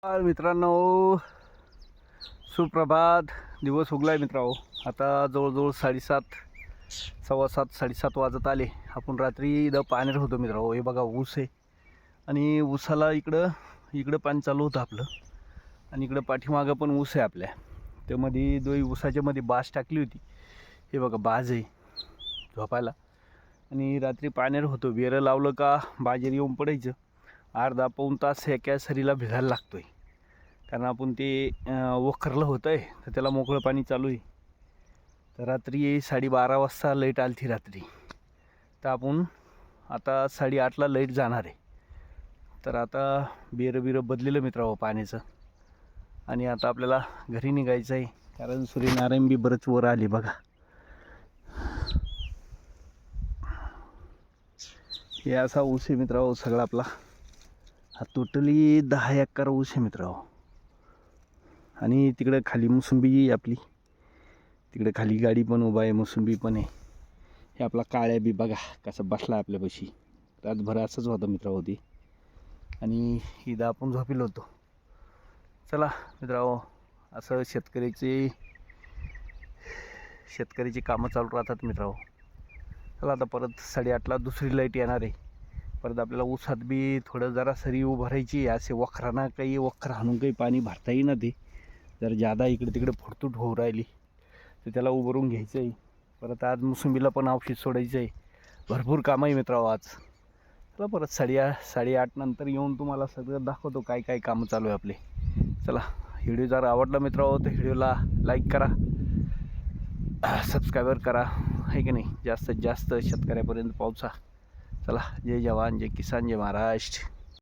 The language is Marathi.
मित्रांनो, सुप्रभात. दिवस उगलाय मित्रांनो. आता जवळजवळ 7:30 7:15 7:30 वाजत आले. आपण रात्री इथं पाण्यात होतो मित्रांनो. हे बघा ऊस आहे आणि ऊसाला इकडं पाणी चालू होतं आपलं, आणि इकडं पाठीमागं पण ऊस आहे आपल्या. त्यामध्ये दोन ऊसाच्या मध्ये बाज टाकली होती. हे बघा बाज आहे झोपायला. आणि रात्री पाण्यात होतो, बेरं लावलं का बाजेर येऊन पडायचं. अर्धा पाऊण तास एका सरीला भिजायला लागतो आहे, कारण आपण ते वखरलं होतं आहे, तर त्याला मोकळं पाणी चालू आहे. तर रात्री 12:30 वाजता लाईट आली थी रात्री. तर आपण आता 8:30ला लाईट जाणार आहे. तर आता बेरं बदलेलं मित्रांनो पाण्याचं, आणि आता आपल्याला घरी निघायचं आहे, कारण सूर्यनारायण बी बरंच वर आले बघा. हे असा ऊस आहे मित्रांनो सगळा आपला. हा टोटली 10 एकर ऊस आहे मित्रांनो. आणि तिकडे खाली मोसंबी आपली, तिकडे खाली गाडी पण उभा आहे, मोसंबी पण आहे. हे आपला काळ्या बी बघा कसा बसला आपल्यापाशी. रातभर असंच होतं मित्रांनो ते. आणि इथं आपण झोपेलो होतो. चला मित्रांनो, असं शेतकऱ्याची कामं चालू राहतात मित्रांनो. चला आता परत 8:30ला दुसरी लाईट येणार आहे. परत आपल्याला ऊसात बी थोडं जरा सरी भरायची. असे वखरांना काही वखर हाणून काही पाणी भरता येईना. ते जर जादा इकडे तिकडे फुटतूट होऊ राहिली तर त्याला उभरून घ्यायचं आहे. परत आज मोसंबीला पण औषध सोडायचं आहे. भरपूर काम आहे मित्रांनो आज. चला परत 8:30 नंतर येऊन तुम्हाला सगळं दाखवतो काय काय कामं चालू आहे आपले. चला, व्हिडिओ जर आवडला मित्रांनो तर व्हिडिओला लाईक करा, सबस्क्राईबर करा, आहे की नाही. जास्तीत जास्त शेतकऱ्यापर्यंत पोहोचा. चला, जय जवान, जय किसान, जय महाराष्ट्र.